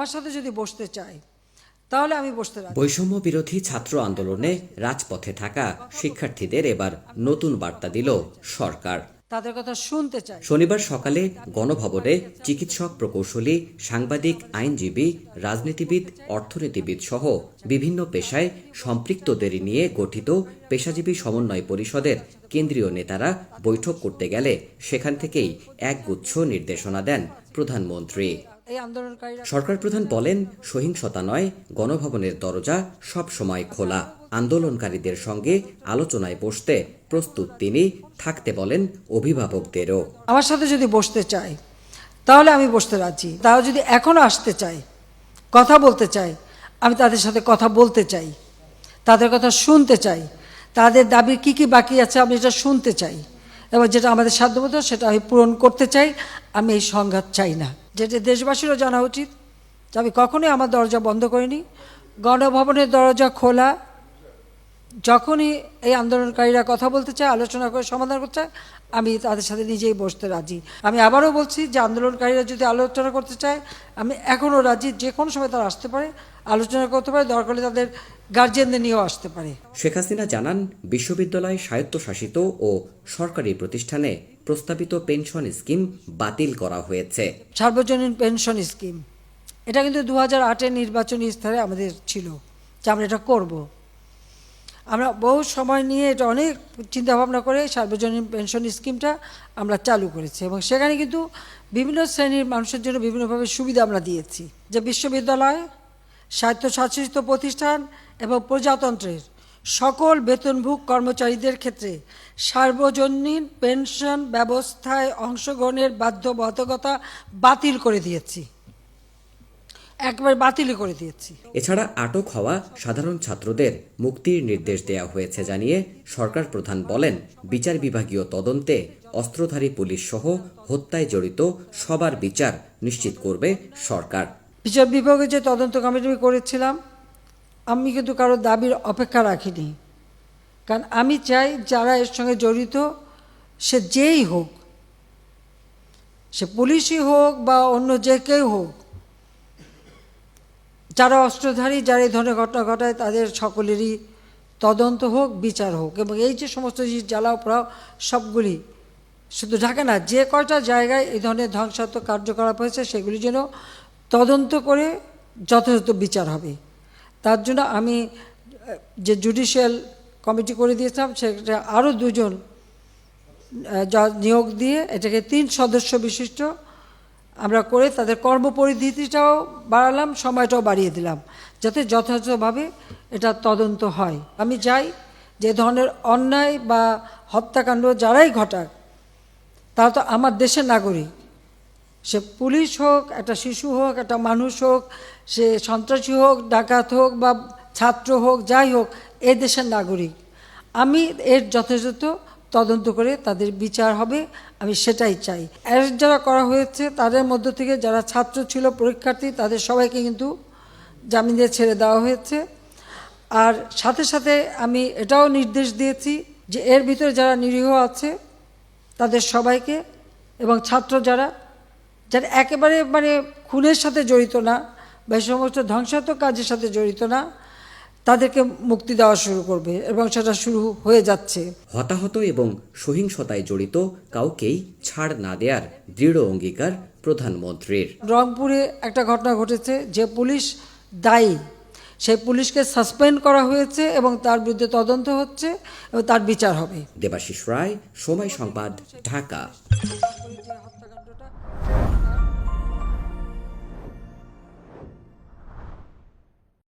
আমার সাথে যদি বসতে চায় তাহলে আমি বসতে রাজি। বৈষম্য বিরোধী ছাত্র আন্দোলনে রাজপথে থাকা শিক্ষার্থীদের এবার নতুন বার্তা দিল সরকার। তাদের কথা শুনতে চাই। শনিবার সকালে গণভবনে চিকিৎসক, প্রকৌশলী, সাংবাদিক, আইনজীবী, রাজনীতিবিদ, অর্থনীতিবিদ সহ বিভিন্ন পেশায় সম্পৃক্তদের নিয়ে গঠিত পেশাজীবী সমন্বয় পরিষদের কেন্দ্রীয় নেতারা বৈঠক করতে গেলে সেখান থেকেই একগুচ্ছ নির্দেশনা দেন প্রধানমন্ত্রী। সরকার প্রধান বলেন, সহিংসতা নয়, গণভবনের দরজা সব সময় খোলা। আন্দোলনকারীদের সঙ্গে আলোচনায় বসতে প্রস্তুত তিনি, থাকতে বলেন অভিভাবকদেরও। আমার সাথে যদি বসতে চায় তাহলে আমি বসতে রাজি। তারা যদি এখনো আসতে চায়, কথা বলতে চায়, আমি তাদের সাথে কথা বলতে চাই, তাদের কথা শুনতে চাই, তাদের দাবি কি কি বাকি আছে আমি এটা শুনতে চাই, এবং যেটা আমাদের সাধ্যমতো সেটা আমি পূরণ করতে চাই। আমি এই সংঘাত চাই না। যেটা দেশবাসীরও জানা উচিত যে আমি কখনোই আমার দরজা বন্ধ করিনি। গণভবনের দরজা খোলা। যখনই এই আন্দোলনকারীরা কথা বলতে চায়, আলোচনা করে সমাধান করতে চায়, আমি তাদের সাথে নিজেই বসতে রাজি। আমি আবারও বলছি যে আন্দোলনকারীরা যদি আলোচনা করতে চায়, আমি এখনও রাজি। যে কোনো সময় তারা আসতে পারে, আলোচনা করতে পারে, দরকার হলে তাদের গার্জিয়ানদের নিয়েও আসতে পারে। শেখ হাসিনা জানান, বিশ্ববিদ্যালয়, স্বায়ত্তশাসিত ও সরকারি প্রতিষ্ঠানে প্রস্তাবিত পেনশন স্কিম বাতিল করা হয়েছে। সার্বজনীন পেনশন স্কিম, এটা কিন্তু 2008-এর নির্বাচনী স্তরে আমাদের ছিল যে আমরা এটা করব। আমরা বহু সময় নিয়ে এটা অনেক চিন্তাভাবনা করে সার্বজনীন পেনশন স্কিমটা আমরা চালু করেছি, এবং সেখানে কিন্তু বিভিন্ন শ্রেণীর মানুষের জন্য বিভিন্নভাবে সুবিধা আমরা দিয়েছি। যে বিশ্ববিদ্যালয়, স্বায়ত্তশাসিত প্রতিষ্ঠান এবং প্রজাতন্ত্রের সকল বেতনভোগ কর্মচারীদের ক্ষেত্রে সার্বজনীন পেনশন ব্যবস্থায় অংশগ্রহণের বাধ্যবাধকতা বাতিল করে দিয়েছি, একবার বাতিল করে দিয়েছি। এছাড়া আটক হওয়া সাধারণ ছাত্রদের মুক্তির নির্দেশ দেওয়া হয়েছে জানিয়ে সরকার প্রধান বলেন, বিচার বিভাগীয় তদন্তে অস্ত্রধারী পুলিশ সহ হত্যায় জড়িত সবার বিচার নিশ্চিত করবে সরকার। বিচার বিভাগে যে তদন্ত কমিটি করেছিলাম, আমি কিন্তু কারো দাবির অপেক্ষা রাখিনি, কারণ আমি চাই যারা এর সঙ্গে জড়িত সে যেই হোক, সে পুলিশই হোক বা অন্য যে কেউ হোক, যারা অস্ত্রধারী, যারা এই ধরনের ঘটনা ঘটায়, তাদের সকলেরই তদন্ত হোক, বিচার হোক। এবং এই যে সমস্ত জিনিস জ্বালাও পোড়াও সবগুলি, শুধু ঢাকা না, যে কয়টা জায়গায় এই ধরনের ধ্বংসাত্মক কার্যকলাপ হয়েছে সেগুলি যেন তদন্ত করে যথাযথ বিচার হবে। তার জন্য আমি যে জুডিশিয়াল কমিটি করে দিয়েছিলাম, সেটা আরও দুজন নিয়োগ দিয়ে এটাকে 3 সদস্য বিশিষ্ট আমরা করে তাদের কর্মপরিধিটাও বাড়ালাম, সময়টাও বাড়িয়ে দিলাম, যাতে যথাযথভাবে এটা তদন্ত হয়। আমি চাই যে ধরনের অন্যায় বা হত্যাকাণ্ড যারাই ঘটাক, তারা তো আমার দেশের নাগরিক। সে পুলিশ হোক, একটা শিশু হোক, একটা মানুষ হোক, সে সন্ত্রাসী হোক, ডাকাত হোক বা ছাত্র হোক, যাই হোক, এ দেশের নাগরিক। আমি এর যথাযথ তদন্ত করে তাদের বিচার হবে, আমি সেটাই চাই। অ্যারেস্ট যারা করা হয়েছে তাদের মধ্য থেকে যারা ছাত্র ছিল, পরীক্ষার্থী, তাদের সবাইকে কিন্তু জামিন দিয়ে ছেড়ে দেওয়া হয়েছে। আর সাথে সাথে আমি এটাও নির্দেশ দিয়েছি যে এর ভিতরে যারা নিরীহ আছে তাদের সবাইকে, এবং ছাত্র যারা একেবারে খুনের সাথে জড়িত না বা এই সমস্ত ধ্বংসাত্মক কাজের সাথে জড়িত না, তাদেরকে মুক্তি দেওয়া শুরু করবে, এবং সেটা শুরু হয়ে যাচ্ছে। হতাহত এবং সহিংসতায় জড়িত কাউকেই ছাড় না দেওয়ার দৃঢ় অঙ্গীকার প্রধানমন্ত্রীর। রংপুরে একটা ঘটনা ঘটেছে, যে পুলিশ দায়ী সেই পুলিশকে সাসপেন্ড করা হয়েছে এবং তার বিরুদ্ধে তদন্ত হচ্ছে এবং তার বিচার হবে। দেবাশিস রায়, সময় সংবাদ, ঢাকা।